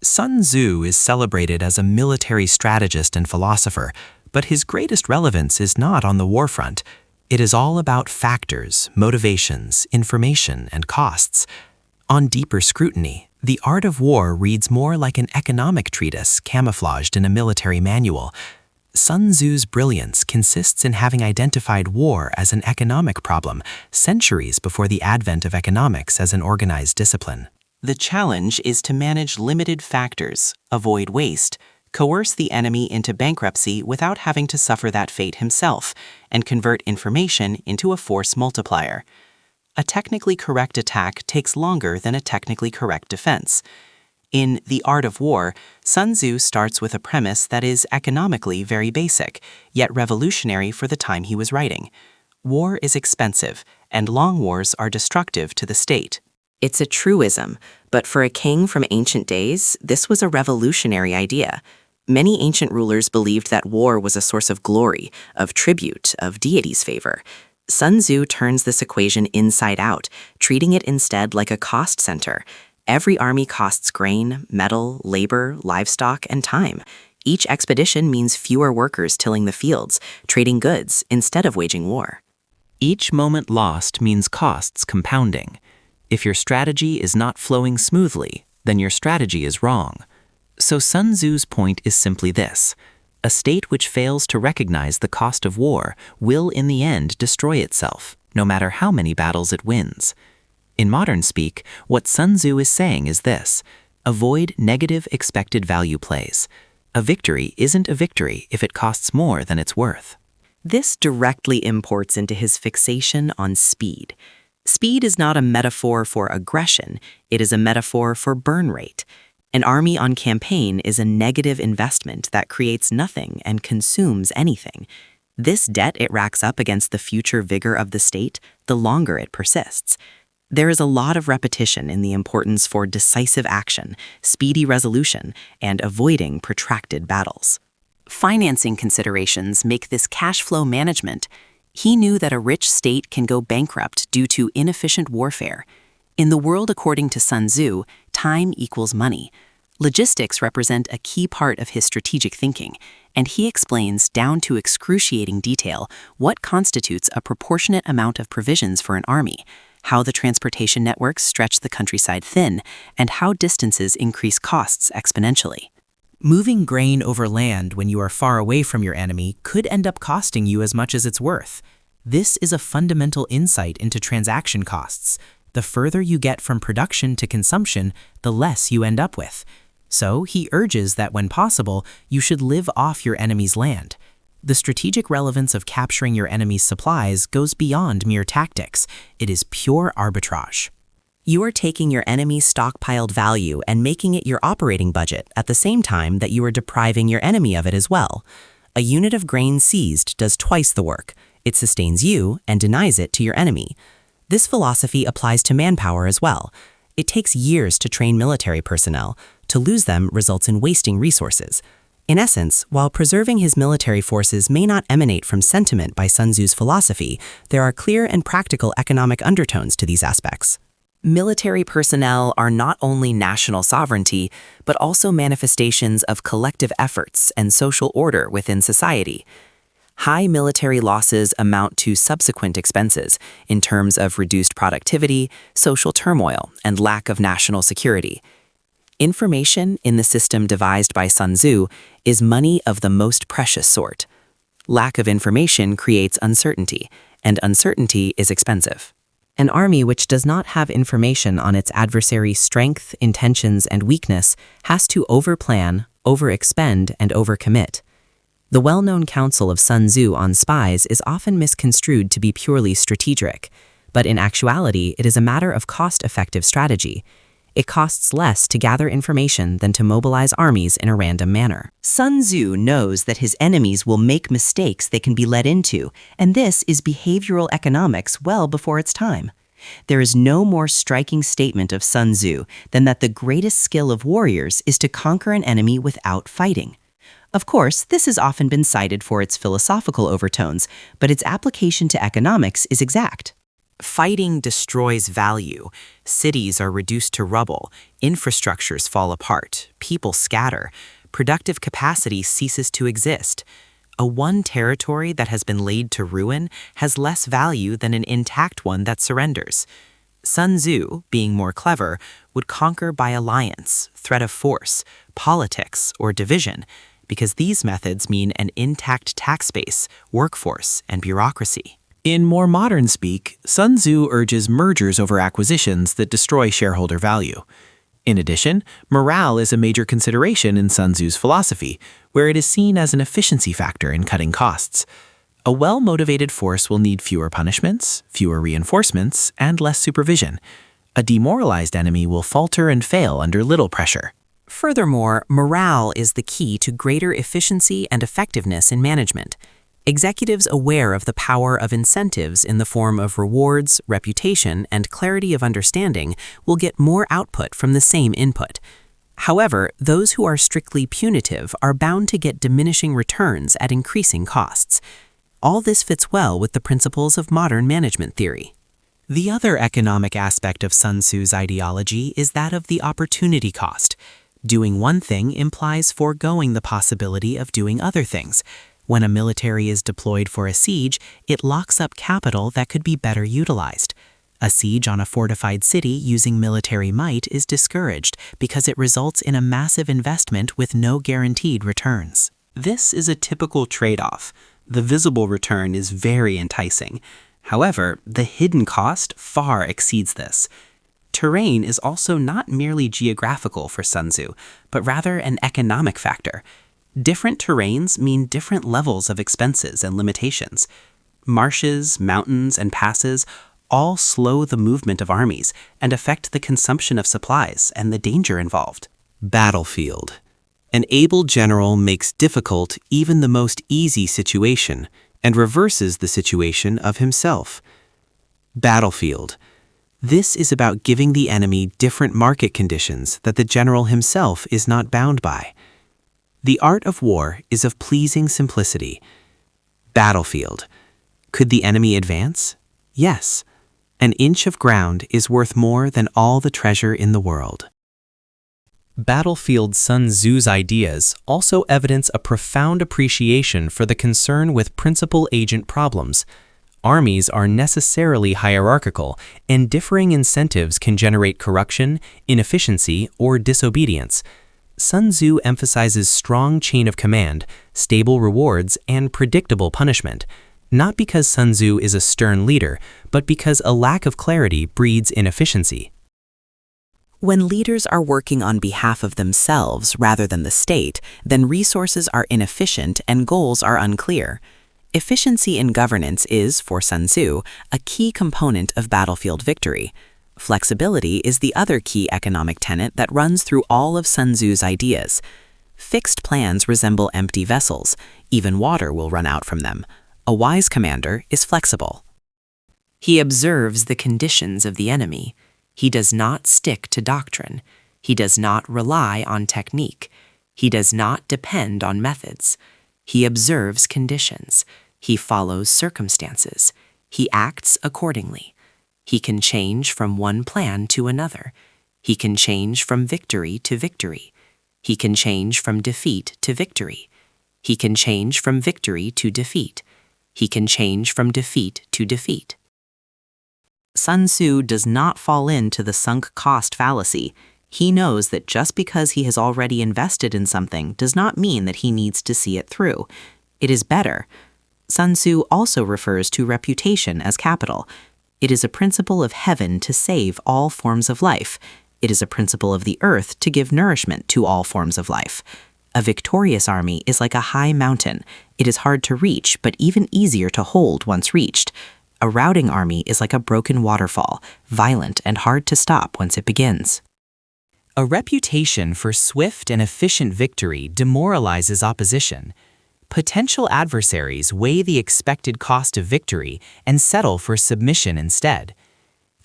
Sun Tzu is celebrated as a military strategist and philosopher, but his greatest relevance is not on the war front. It is all about factors, motivations, information, and costs. On deeper scrutiny, The Art of War reads more like an economic treatise camouflaged in a military manual. Sun Tzu's brilliance consists in having identified war as an economic problem centuries before the advent of economics as an organized discipline. The challenge is to manage limited factors, avoid waste, coerce the enemy into bankruptcy without having to suffer that fate himself, and convert information into a force multiplier. A technically correct attack takes longer than a technically correct defense. In The Art of War, Sun Tzu starts with a premise that is economically very basic, yet revolutionary for the time he was writing. War is expensive, and long wars are destructive to the state. It's a truism, but for a king from ancient days, this was a revolutionary idea. Many ancient rulers believed that war was a source of glory, of tribute, of deity's favor. Sun Tzu turns this equation inside out, treating it instead like a cost center. Every army costs grain, metal, labor, livestock, and time. Each expedition means fewer workers tilling the fields, trading goods instead of waging war. Each moment lost means costs compounding. If your strategy is not flowing smoothly, then your strategy is wrong. So Sun Tzu's point is simply this: a state which fails to recognize the cost of war will in the end destroy itself, no matter how many battles it wins. In modern speak, what Sun Tzu is saying is this: avoid negative expected value plays. A victory isn't a victory if it costs more than it's worth. This directly imports into his fixation on speed. Speed is not a metaphor for aggression, it is a metaphor for burn rate. An army on campaign is a negative investment that creates nothing and consumes anything. This debt it racks up against the future vigor of the state, the longer it persists. There is a lot of repetition in the importance for decisive action, speedy resolution, and avoiding protracted battles. Financing considerations make this cash flow management. He knew that a rich state can go bankrupt due to inefficient warfare. In the world according to Sun Tzu, time equals money. Logistics represent a key part of his strategic thinking, and he explains down to excruciating detail what constitutes a proportionate amount of provisions for an army, how the transportation networks stretch the countryside thin, and how distances increase costs exponentially. Moving grain over land when you are far away from your enemy could end up costing you as much as it's worth. This is a fundamental insight into transaction costs. The further you get from production to consumption, the less you end up with. So he urges that when possible, you should live off your enemy's land. The strategic relevance of capturing your enemy's supplies goes beyond mere tactics. It is pure arbitrage. You are taking your enemy's stockpiled value and making it your operating budget at the same time that you are depriving your enemy of it as well. A unit of grain seized does twice the work. It sustains you and denies it to your enemy. This philosophy applies to manpower as well. It takes years to train military personnel. To lose them results in wasting resources. In essence, while preserving his military forces may not emanate from sentiment by Sun Tzu's philosophy, there are clear and practical economic undertones to these aspects. Military personnel are not only national sovereignty, but also manifestations of collective efforts and social order within society. High military losses amount to subsequent expenses in terms of reduced productivity, social turmoil, and lack of national security. Information in the system devised by Sun Tzu is money of the most precious sort. Lack of information creates uncertainty, and uncertainty is expensive. An army which does not have information on its adversary's strength, intentions, and weakness has to overplan, overexpend, and overcommit. The well-known counsel of Sun Tzu on spies is often misconstrued to be purely strategic, but in actuality it is a matter of cost-effective strategy. It costs less to gather information than to mobilize armies in a random manner. Sun Tzu knows that his enemies will make mistakes they can be led into, and this is behavioral economics well before its time. There is no more striking statement of Sun Tzu than that the greatest skill of warriors is to conquer an enemy without fighting. Of course, this has often been cited for its philosophical overtones, but its application to economics is exact. Fighting destroys value. Cities are reduced to rubble, infrastructures fall apart, people scatter, productive capacity ceases to exist. A one territory that has been laid to ruin has less value than an intact one that surrenders. Sun Tzu, being more clever, would conquer by alliance, threat of force, politics, or division, because these methods mean an intact tax base, workforce, and bureaucracy. In more modern speak, Sun Tzu urges mergers over acquisitions that destroy shareholder value. In addition, morale is a major consideration in Sun Tzu's philosophy, where it is seen as an efficiency factor in cutting costs. A well-motivated force will need fewer punishments, fewer reinforcements, and less supervision. A demoralized enemy will falter and fail under little pressure. Furthermore, morale is the key to greater efficiency and effectiveness in management. Executives aware of the power of incentives in the form of rewards, reputation, and clarity of understanding will get more output from the same input. However, those who are strictly punitive are bound to get diminishing returns at increasing costs. All this fits well with the principles of modern management theory. The other economic aspect of Sun Tzu's ideology is that of the opportunity cost. Doing one thing implies foregoing the possibility of doing other things. When a military is deployed for a siege, it locks up capital that could be better utilized. A siege on a fortified city using military might is discouraged because it results in a massive investment with no guaranteed returns. This is a typical trade-off. The visible return is very enticing. However, the hidden cost far exceeds this. Terrain is also not merely geographical for Sun Tzu, but rather an economic factor. Different terrains mean different levels of expenses and limitations. Marshes, mountains, and passes all slow the movement of armies and affect the consumption of supplies and the danger involved. Battlefield. An able general makes difficult even the most easy situation and reverses the situation of himself. Battlefield. This is about giving the enemy different market conditions that the general himself is not bound by. The art of war is of pleasing simplicity. Battlefield. Could the enemy advance? Yes. An inch of ground is worth more than all the treasure in the world. Battlefield Sun Tzu's ideas also evidence a profound appreciation for the concern with principal-agent problems. Armies are necessarily hierarchical, and differing incentives can generate corruption, inefficiency, or disobedience. Sun Tzu emphasizes strong chain of command, stable rewards, and predictable punishment, not because Sun Tzu is a stern leader, but because a lack of clarity breeds inefficiency. When leaders are working on behalf of themselves rather than the state, then resources are inefficient and goals are unclear. Efficiency in governance is, for Sun Tzu, a key component of battlefield victory. Flexibility is the other key economic tenet that runs through all of Sun Tzu's ideas. Fixed plans resemble empty vessels. Even water will run out from them. A wise commander is flexible. He observes the conditions of the enemy. He does not stick to doctrine. He does not rely on technique. He does not depend on methods. He observes conditions. He follows circumstances. He acts accordingly. He can change from one plan to another. He can change from victory to victory. He can change from defeat to victory. He can change from victory to defeat. He can change from defeat to defeat. Sun Tzu does not fall into the sunk cost fallacy. He knows that just because he has already invested in something does not mean that he needs to see it through. It is better. Sun Tzu also refers to reputation as capital. It is a principle of heaven to save all forms of life. It is a principle of the earth to give nourishment to all forms of life. A victorious army is like a high mountain. It is hard to reach, but even easier to hold once reached. A routing army is like a broken waterfall, violent and hard to stop once it begins. A reputation for swift and efficient victory demoralizes opposition. Potential adversaries weigh the expected cost of victory and settle for submission instead.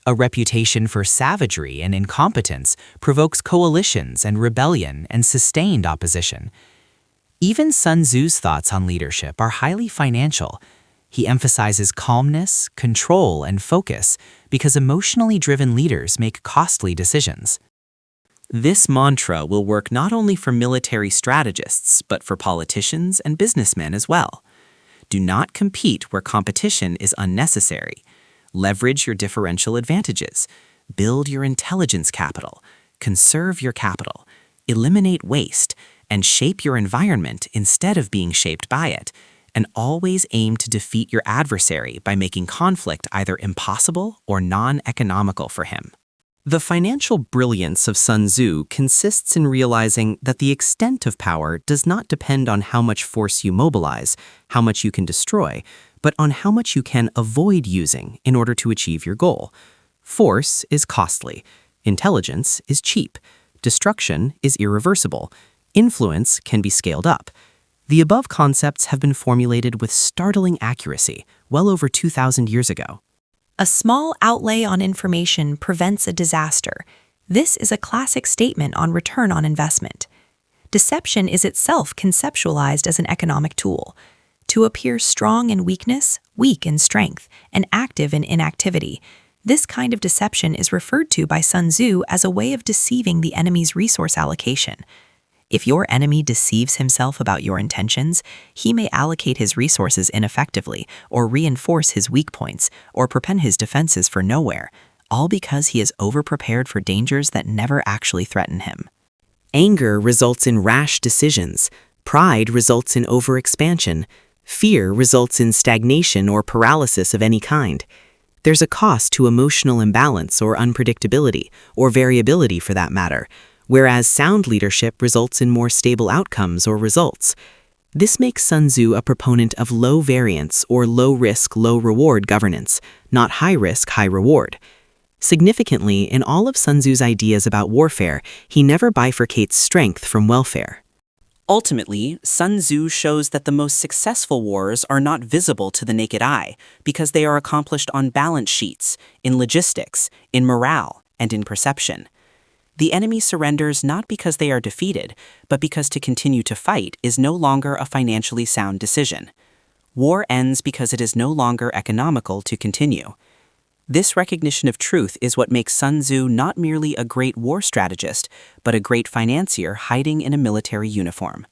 A reputation for savagery and incompetence provokes coalitions and rebellion and sustained opposition. Even Sun Tzu's thoughts on leadership are highly financial. He emphasizes calmness, control, and focus because emotionally driven leaders make costly decisions. This mantra will work not only for military strategists, but for politicians and businessmen as well. Do not compete where competition is unnecessary. Leverage your differential advantages. Build your intelligence capital. Conserve your capital. Eliminate waste, and shape your environment instead of being shaped by it. And always aim to defeat your adversary by making conflict either impossible or non-economical for him. The financial brilliance of Sun Tzu consists in realizing that the extent of power does not depend on how much force you mobilize, how much you can destroy, but on how much you can avoid using in order to achieve your goal. Force is costly. Intelligence is cheap. Destruction is irreversible. Influence can be scaled up. The above concepts have been formulated with startling accuracy well over 2,000 years ago. A small outlay on information prevents a disaster. This is a classic statement on return on investment. Deception is itself conceptualized as an economic tool. To appear strong in weakness, weak in strength, and active in inactivity. This kind of deception is referred to by Sun Tzu as a way of deceiving the enemy's resource allocation. If your enemy deceives himself about your intentions, he may allocate his resources ineffectively, or reinforce his weak points, or prepend his defenses for nowhere, all because he is overprepared for dangers that never actually threaten him. Anger results in rash decisions. Pride results in overexpansion. Fear results in stagnation or paralysis of any kind. There's a cost to emotional imbalance or unpredictability, or variability for that matter, whereas sound leadership results in more stable outcomes or results. This makes Sun Tzu a proponent of low variance or low risk, low reward governance, not high risk, high reward. Significantly, in all of Sun Tzu's ideas about warfare, he never bifurcates strength from welfare. Ultimately, Sun Tzu shows that the most successful wars are not visible to the naked eye because they are accomplished on balance sheets, in logistics, in morale, and in perception. The enemy surrenders not because they are defeated, but because to continue to fight is no longer a financially sound decision. War ends because it is no longer economical to continue. This recognition of truth is what makes Sun Tzu not merely a great war strategist, but a great financier hiding in a military uniform.